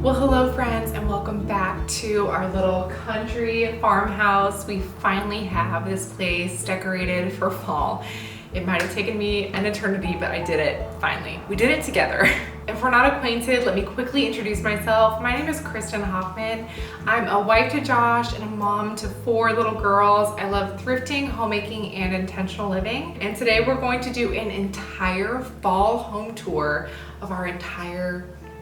Well, hello friends, and welcome back to our little country farmhouse. We finally have this place decorated for fall. It might have taken me an eternity, but I did it finally. We did it together. If we're not acquainted, let me quickly introduce myself. My name is Kristen Hoffman. I'm a wife to Josh and a mom to 4 little girls. I love thrifting, homemaking, and intentional living. And today we're going to do an entire fall home tour of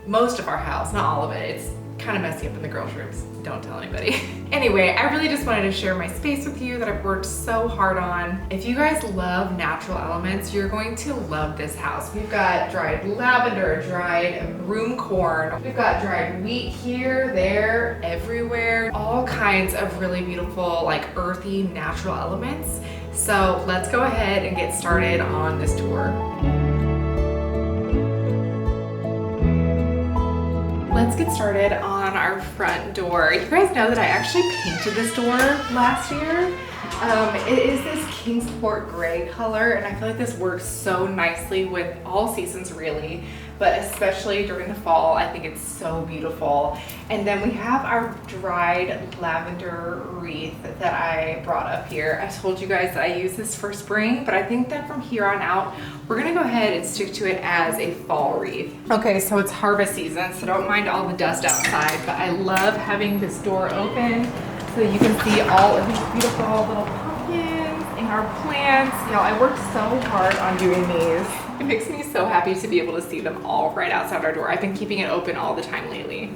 most of our house, not all of it. It's kind of messy up in the girls' rooms. Don't tell anybody. Anyway, I really just wanted to share my space with you that I've worked so hard on. If you guys love natural elements, you're going to love this house. We've got dried lavender, dried broom corn. We've got dried wheat here, there, everywhere. All kinds of really beautiful, like earthy, natural elements. So let's go ahead and get started on this tour. Let's get started on our front door. You guys know that I actually painted this door last year. It is this Kingsport gray color, and I feel like this works so nicely with all seasons really, but especially during the fall, I think it's so beautiful. And then we have our dried lavender wreath that I brought up here. I told you guys that I use this for spring, but I think that from here on out, we're gonna go ahead and stick to it as a fall wreath. Okay, so it's harvest season, so don't mind all the dust outside, but I love having this door open so that you can see all of these beautiful little pumpkins and our plants. Y'all, I worked so hard on doing these. It makes me so happy to be able to see them all right outside our door. I've been keeping it open all the time lately.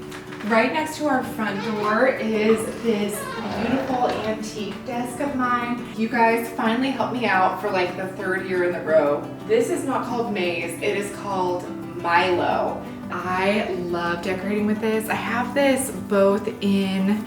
Right next to our front door is this beautiful antique desk of mine. You guys finally helped me out for like the 3rd year in a row. This is not called Maze, it is called Milo. I love decorating with this. I have this both in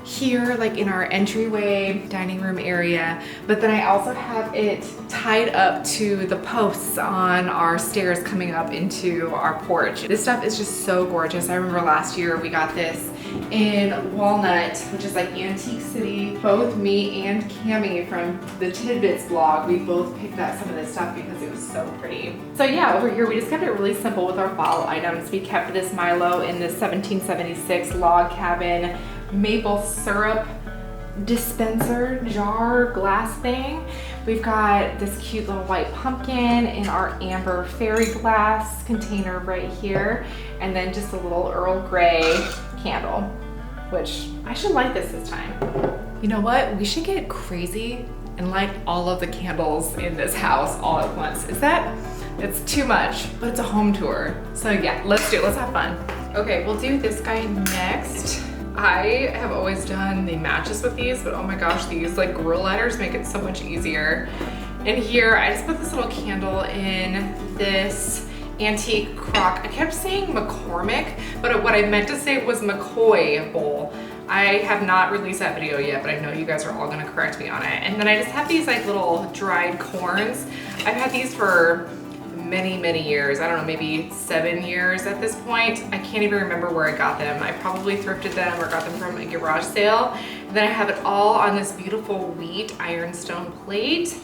here, like in our entryway dining room area, but then I also have it tied up to the posts on our stairs coming up into our porch. This stuff is just so gorgeous. I remember last year we got this in Walnut, which is like Antique City. Both me and Cami from the Tidbits blog, we both picked up some of this stuff because it was so pretty. So yeah, over here we just kept it really simple with our fall items. We kept this Milo in this 1776 log cabin maple syrup dispenser jar glass thing. We've got this cute little white pumpkin in our amber fairy glass container right here, and then just a little Earl Grey candle, which I should light this time. You know what? We should get crazy and light all of the candles in this house all at once. It's too much, but it's a home tour. So yeah, let's do it. Let's have fun. Okay, we'll do this guy next. I have always done the matches with these, but oh my gosh, these like grill lighters make it so much easier. And here, I just put this little candle in this antique crock. I kept saying McCormick, but what I meant to say was McCoy bowl. I have not released that video yet, but I know you guys are all gonna correct me on it. And then I just have these like little dried corns. I've had these for many years. I don't know, maybe 7 years at this point. I can't even remember where I got them. I probably thrifted them or got them from a garage sale. And then I have it all on this beautiful wheat ironstone plate.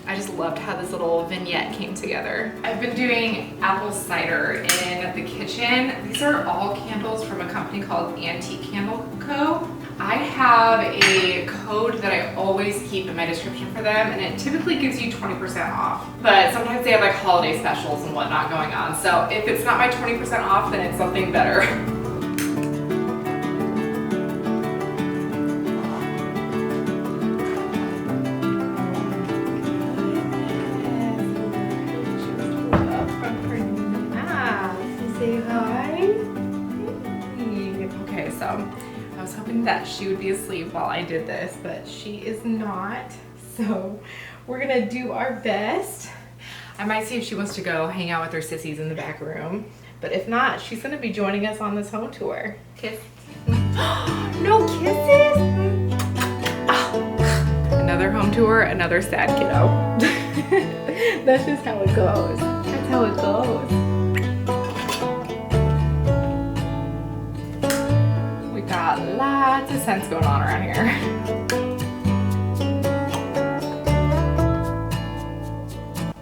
I just loved how this little vignette came together. I've been doing apple cider in the kitchen. These are all candles from a company called Antique Candle Co. I have a code that I always keep in my description for them, and it typically gives you 20% off. But sometimes they have like holiday specials and whatnot going on. So if it's not my 20% off, then it's something better. Say hi. Okay, so I was hoping that she would be asleep while I did this, but she is not. So we're gonna do our best. I might see if she wants to go hang out with her sissies in the back room, but if not, she's gonna be joining us on this home tour. Kiss. No kisses? Oh. Another home tour, another sad kiddo. That's just how it goes. That's how it goes. Got lots of scents going on around here.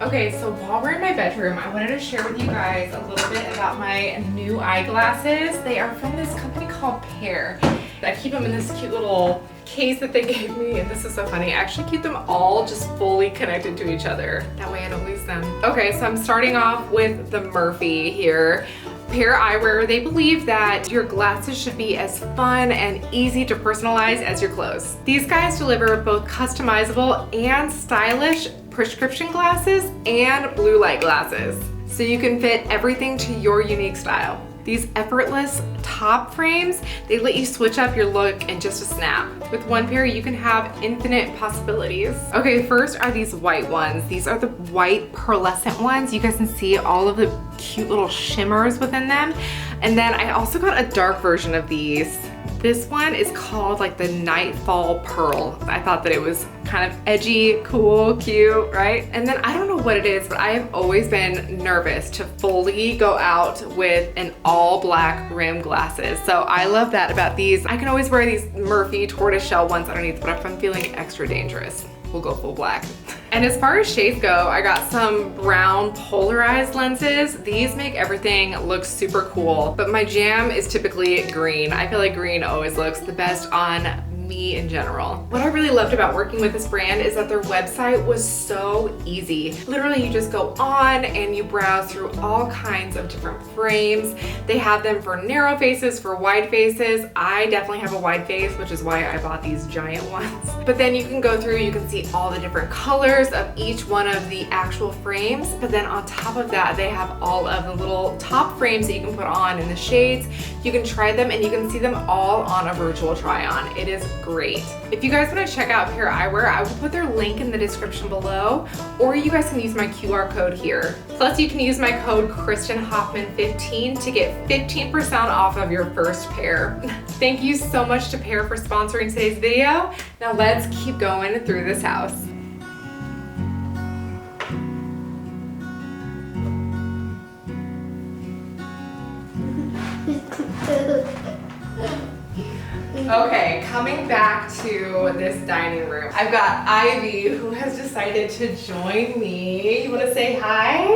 Okay, so while we're in my bedroom, I wanted to share with you guys a little bit about my new eyeglasses. They are from this company called Pear. I keep them in this cute little case that they gave me, and this is so funny. I actually keep them all just fully connected to each other. That way I don't lose them. Okay, so I'm starting off with the Murphy here. Pear Eyewear, they believe that your glasses should be as fun and easy to personalize as your clothes. These guys deliver both customizable and stylish prescription glasses and blue light glasses, so you can fit everything to your unique style. These effortless top frames, they let you switch up your look in just a snap. With one pair, you can have infinite possibilities. Okay, first are these white ones. These are the white pearlescent ones. You guys can see all of the cute little shimmers within them. And then I also got a dark version of these. This one is called like the Nightfall Pearl. I thought that it was kind of edgy, cool, cute, right? And then I don't know what it is, but I have always been nervous to fully go out with an all black rim glasses. So I love that about these. I can always wear these Murphy tortoiseshell ones underneath, but if I'm feeling extra dangerous, we'll go full black. And as far as shades go, I got some brown polarized lenses. These make everything look super cool, but my jam is typically green. I feel like green always looks the best on me in general. What I really loved about working with this brand is that their website was so easy. Literally, you just go on and you browse through all kinds of different frames. They have them for narrow faces, for wide faces. I definitely have a wide face, which is why I bought these giant ones. But then you can go through, you can see all the different colors of each one of the actual frames. But then on top of that, they have all of the little top frames that you can put on in the shades. You can try them and you can see them all on a virtual try on. It is great. If you guys want to check out Pear Eyewear, I will put their link in the description below, or you guys can use my QR code here. Plus you can use my code KristenHoffman15 to get 15% off of your first pair. Thank you so much to Pear for sponsoring today's video. Now let's keep going through this house. Okay, coming back to this dining room. I've got Ivy, who has decided to join me. You want to say hi?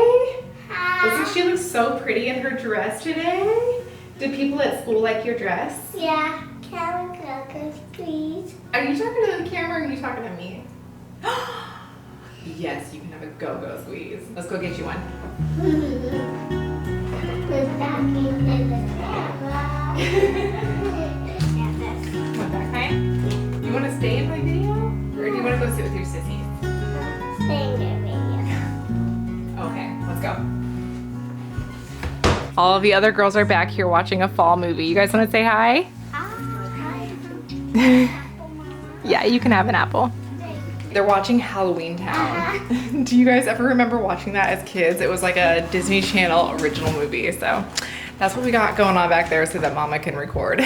Hi. Doesn't she look so pretty in her dress today? Did people at school like your dress? Yeah. Can we go, please? Are you talking to the camera or are you talking to me? Yes, you can have a go-go squeeze. Let's go get you one. We're talking to the camera. Want that kind? You want to stay in my video? Or do you want to go sit with your sissies? Stay in your video. Okay, let's go. All of the other girls are back here watching a fall movie. You guys want to say hi? Hi. Yeah, you can have an apple. They're watching Halloween Town. Do you guys ever remember watching that as kids? It was like a Disney Channel original movie. So that's what we got going on back there so that Mama can record.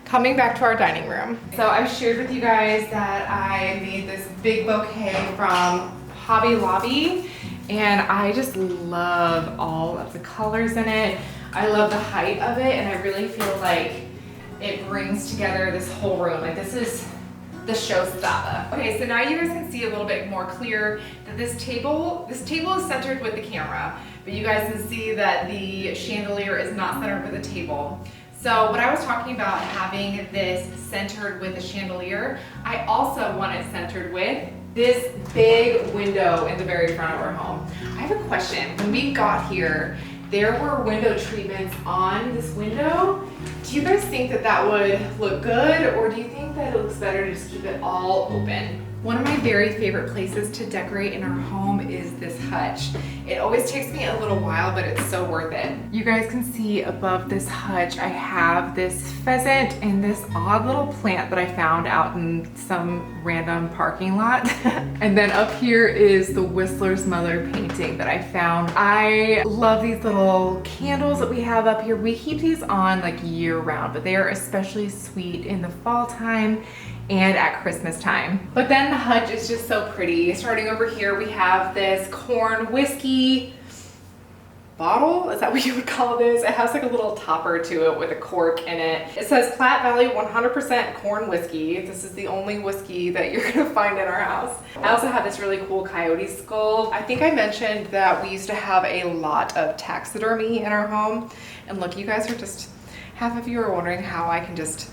Coming back to our dining room. So I've shared with you guys that I made this big bouquet from Hobby Lobby, and I just love all of the colors in it. I love the height of it, and I really feel like it brings together this whole room. Like this is the showstopper. Okay, so now you guys can see a little bit more clear that this table is centered with the camera, but you guys can see that the chandelier is not centered with the table. So when I was talking about having this centered with the chandelier, I also want it centered with this big window in the very front of our home. I have a question. When we got here, there were window treatments on this window. Do you guys think that that would look good, or do you think that it looks better to just keep it all open? One of my very favorite places to decorate in our home is this hutch. It always takes me a little while, but it's so worth it. You guys can see above this hutch, I have this pheasant and this odd little plant that I found out in some random parking lot. And then up here is the Whistler's Mother painting that I found. I love these little candles that we have up here. We keep these on like year round, but they are especially sweet in the fall time and at Christmas time. But then the hutch is just so pretty. Starting over here, we have this corn whiskey. bottle. Is that what you would call this? It has like a little topper to it with a cork in it. It says Platte Valley 100% corn whiskey. This is the only whiskey that you're gonna find in our house. I also have this really cool coyote skull. I think I mentioned that we used to have a lot of taxidermy in our home. And look, you guys are just, half of you are wondering how I can just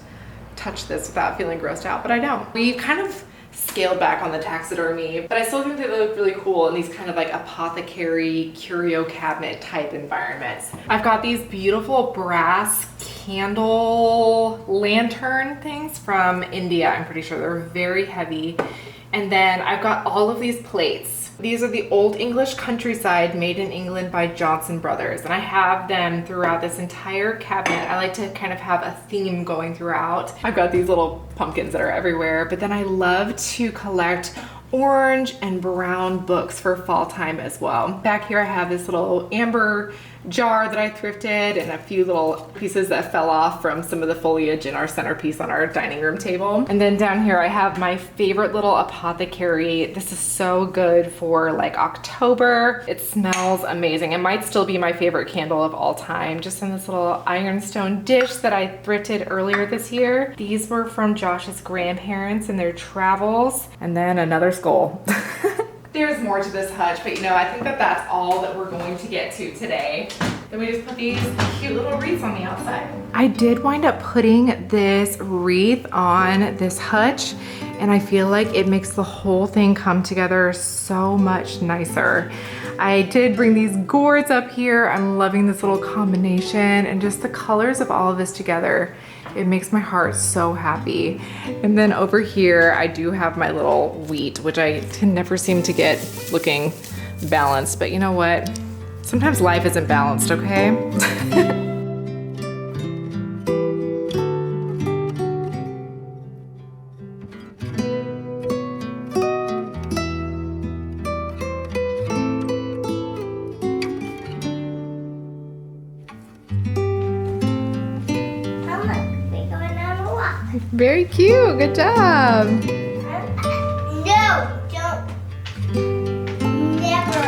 touch this without feeling grossed out, but I don't. We've kind of scaled back on the taxidermy, but I still think they look really cool in these kind of like apothecary curio cabinet type environments. I've got these beautiful brass candle lantern things from India. I'm pretty sure they're very heavy. And then I've got all of these plates. These are the Old English Countryside made in England by Johnson Brothers. And I have them throughout this entire cabinet. I like to kind of have a theme going throughout. I've got these little pumpkins that are everywhere, but then I love to collect orange and brown books for fall time as well. Back here I have this little amber jar that I thrifted and a few little pieces that fell off from some of the foliage in our centerpiece on our dining room table. And then down here I have my favorite little apothecary. This is so good for like October. It smells amazing. It might still be my favorite candle of all time, just in this little ironstone dish that I thrifted earlier this year. These were from Josh's grandparents in their travels. And then another skull. There's more to this hutch, but you know, I think that that's all that we're going to get to today. Then we just put these cute little wreaths on the outside. I did wind up putting this wreath on this hutch, and I feel like it makes the whole thing come together so much nicer. I did bring these gourds up here. I'm loving this little combination and just the colors of all of this together. It makes my heart so happy. And then over here, I do have my little wheat, which I can never seem to get looking balanced, but you know what? Sometimes life isn't balanced, okay? Very cute, good job. No, don't. Never.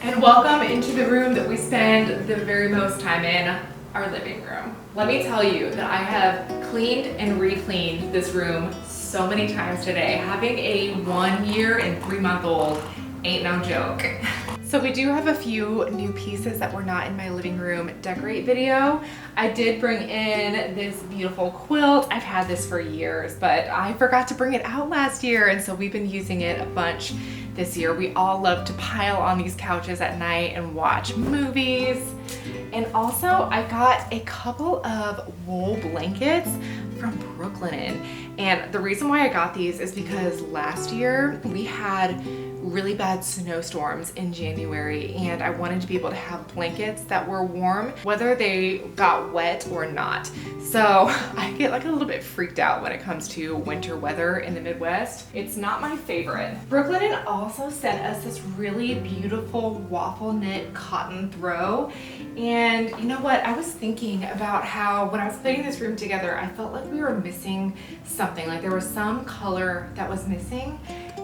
And welcome into the room that we spend the very most time in, our living room. Let me tell you that I have cleaned and re-cleaned this room so many times today. Having a 1 year and 3 month old ain't no joke. So we do have a few new pieces that were not in my living room decorate video. I did bring in this beautiful quilt. I've had this for years, but I forgot to bring it out last year, and so we've been using it a bunch this year. We all love to pile on these couches at night and watch movies. And also I got a couple of wool blankets from Brooklinen. And the reason why I got these is because last year we had really bad snowstorms in January, and I wanted to be able to have blankets that were warm, whether they got wet or not. So I get like a little bit freaked out when it comes to winter weather in the Midwest. It's not my favorite. Brooklinen also sent us this really beautiful waffle knit cotton throw. And you know what? I was thinking about how when I was putting this room together, I felt like we were missing something. Like there was some color that was missing.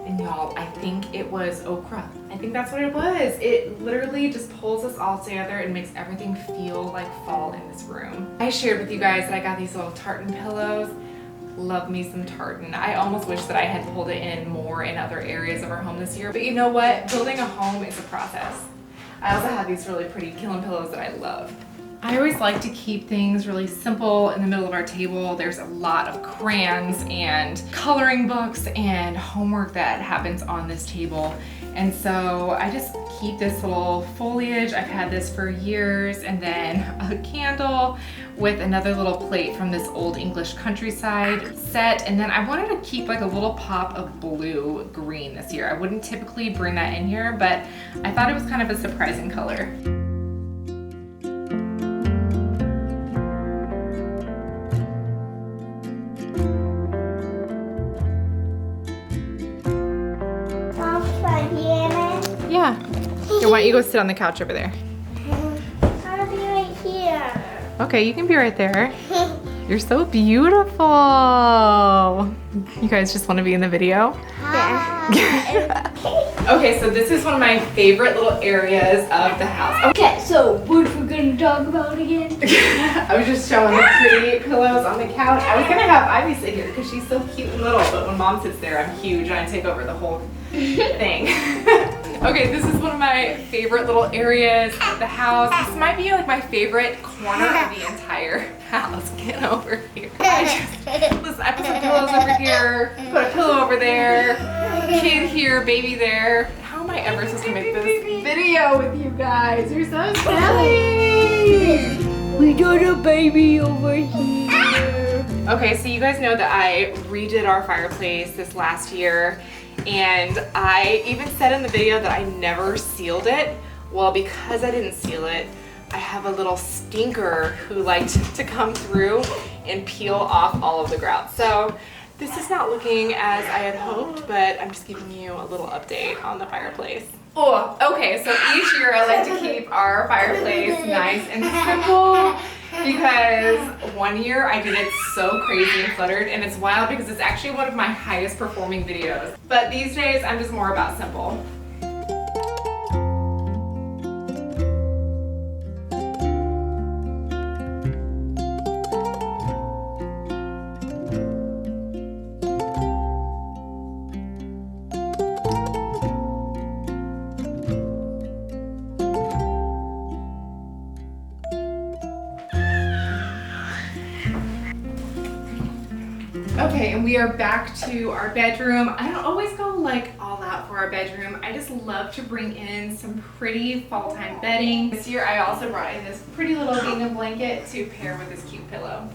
And y'all, I think it was okra. I think that's what it was. It literally just pulls us all together and makes everything feel like fall in this room. I shared with you guys that I got these little tartan pillows. Love me some tartan. I almost wish that I had pulled it in more in other areas of our home this year. But you know what? Building a home is a process. I also have these really pretty killing pillows that I love. I always like to keep things really simple in the middle of our table. There's a lot of crayons and coloring books and homework that happens on this table. And so I just keep this little foliage. I've had this for years, and then a candle with another little plate from this Old English Countryside set. And then I wanted to keep like a little pop of blue green this year. I wouldn't typically bring that in here, but I thought it was kind of a surprising color. Yeah. Here, why don't you go sit on the couch over there? I'll be right here. Okay, you can be right there. You're so beautiful. You guys just want to be in the video? Yeah. Okay, so this is one of my favorite little areas of the house. Okay, so what are we gonna talk about again? I was just showing the pretty pillows on the couch. I was gonna have Ivy sit here because she's so cute and little, but when Mom sits there, I'm huge and I take over the whole thing. Okay, this is one of my favorite little areas of the house. This might be like my favorite corner of the entire house. Get over here. Listen, I put some pillows over here, put a pillow over there, kid here, baby there. How am I ever supposed to make this video with you guys? You're so silly. We got a baby over here. Okay, so you guys know that I redid our fireplace this last year, and I even said in the video that I never sealed it. Well, because I didn't seal it, I have a little stinker who liked to come through and peel off all of the grout. So this is not looking as I had hoped, but I'm just giving you a little update on the fireplace. Oh, okay, so each year I like to keep our fireplace nice and simple because one year I did it so crazy and cluttered, and it's wild because it's actually one of my highest performing videos. But these days I'm just more about simple. Okay, and we are back to our bedroom. I don't always go like all out for our bedroom. I just love to bring in some pretty fall time bedding. This year I also brought in this pretty little gingham blanket to pair with this cute pillow.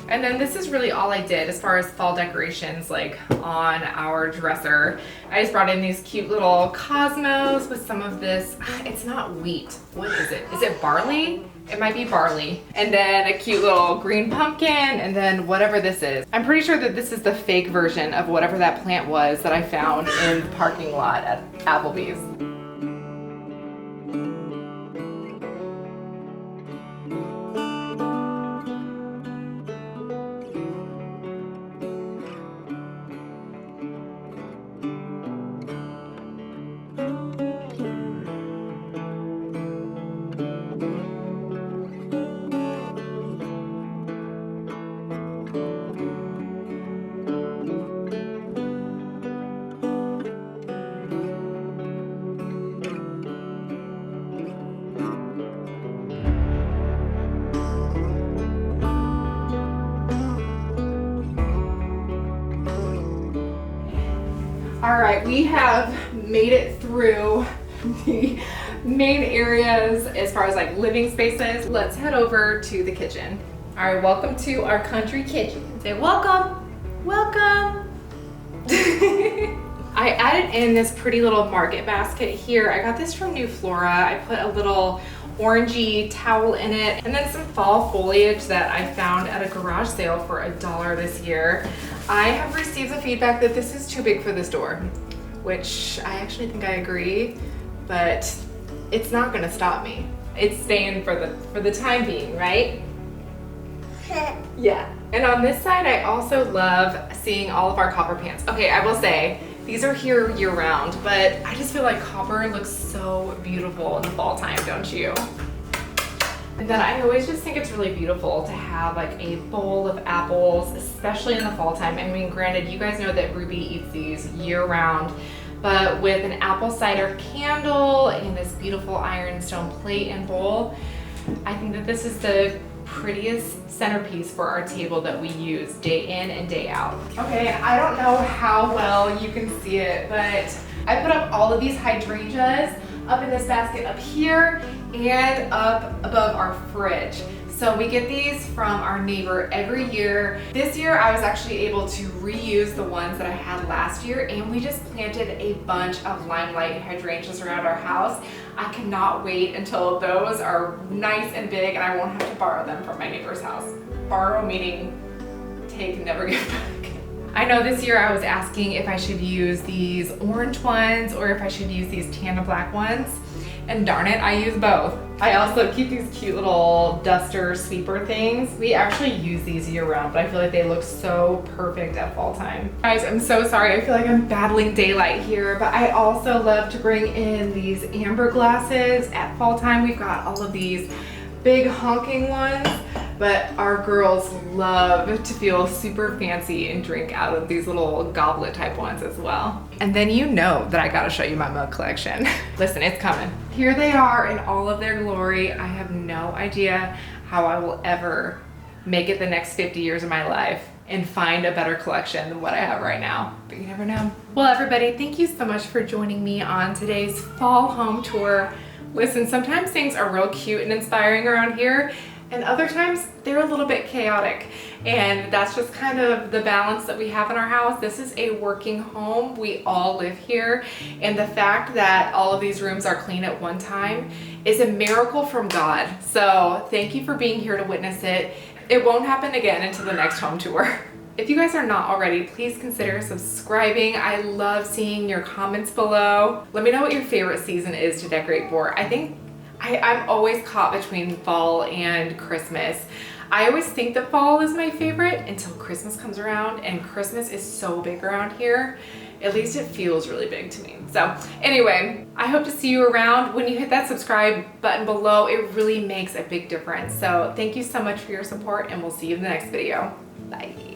And then this is really all I did as far as fall decorations, like on our dresser. I just brought in these cute little cosmos with some of this, it's not wheat. What is it? Is it barley? It might be barley. And then a cute little green pumpkin, and then whatever this is. I'm pretty sure that this is the fake version of whatever that plant was that I found in the parking lot at Applebee's. All right, we have made it through the main areas as far as like living spaces. Let's head over to the kitchen. All right, welcome to our country kitchen. Say welcome, welcome. I added in this pretty little market basket here. I got this from New Flora. I put a little orangey towel in it, and then some fall foliage that I found at a garage sale for $1 this year. I have received the feedback that this is too big for this door, which I actually think I agree, but it's not gonna stop me. It's staying for the time being, right? Yeah. And on this side, I also love seeing all of our copper pans. Okay, I will say, these are here year round, but I just feel like copper looks so beautiful in the fall time, don't you? And then I always just think it's really beautiful to have like a bowl of apples, especially in the fall time. I mean, granted, you guys know that Ruby eats these year round, but with an apple cider candle and this beautiful ironstone plate and bowl, I think that this is the prettiest centerpiece for our table that we use day in and day out. Okay, I don't know how well you can see it, but I put up all of these hydrangeas up in this basket up here and up above our fridge. So we get these from our neighbor every year. This year I was actually able to reuse the ones that I had last year, and we just planted a bunch of limelight hydrangeas around our house. I cannot wait until those are nice and big and I won't have to borrow them from my neighbor's house. Borrow meaning take, never give back. I know this year I was asking if I should use these orange ones or if I should use these tan and black ones. And darn it, I use both. I also keep these cute little duster sweeper things. We actually use these year round, but I feel like they look so perfect at fall time. Guys, I'm so sorry. I feel like I'm battling daylight here, but I also love to bring in these amber glasses at fall time. We've got all of these big honking ones, but our girls love to feel super fancy and drink out of these little goblet type ones as well. And then you know that I gotta show you my mug collection. Listen, it's coming. Here they are in all of their glory. I have no idea how I will ever make it the next 50 years of my life and find a better collection than what I have right now, but you never know. Well, everybody, thank you so much for joining me on today's fall home tour. Listen, sometimes things are real cute and inspiring around here, and other times they're a little bit chaotic. And that's just kind of the balance that we have in our house. This is a working home. We all live here. And the fact that all of these rooms are clean at one time is a miracle from God. So thank you for being here to witness it. It won't happen again until the next home tour. If you guys are not already, please consider subscribing. I love seeing your comments below. Let me know what your favorite season is to decorate for. I think I'm always caught between fall and Christmas. I always think that fall is my favorite until Christmas comes around, and Christmas is so big around here. At least it feels really big to me. So anyway, I hope to see you around. When you hit that subscribe button below, it really makes a big difference. So thank you so much for your support, and we'll see you in the next video. Bye.